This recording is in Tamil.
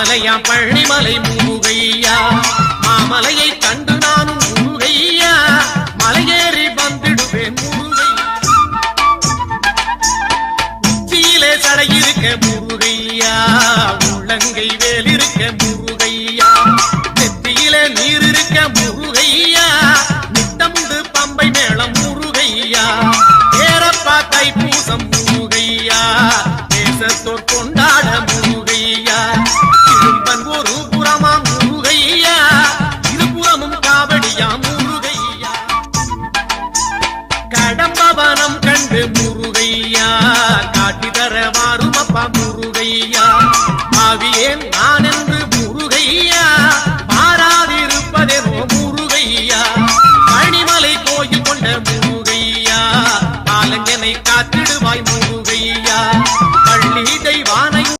மலையாம் பழனிமலை முருகையா மாமலையை கண்டு நானும் முருகையா மலையேறி வந்திடுவேன் முருகையா உச்சியிலே சடையிருக்க முருகையா உள்ளங்கை வேலிருக்க முருகையா நெத்தியிலே நீர் இருக்க முருகையா நித்தமுண்டு பம்பை மேளம் முருகையா ஏறப்பா தைப்பூசம் முருகையா தேசத்தோர் கொண்டாட முருகையா திரும்பன் ஒரு புறமா முருகையா இருபுறமும் காவடியா முருகையா கடம்பவனம் கண்டு முருகையா காட்டி தர வாரும் அப்பா முருகையா ஆவியேன்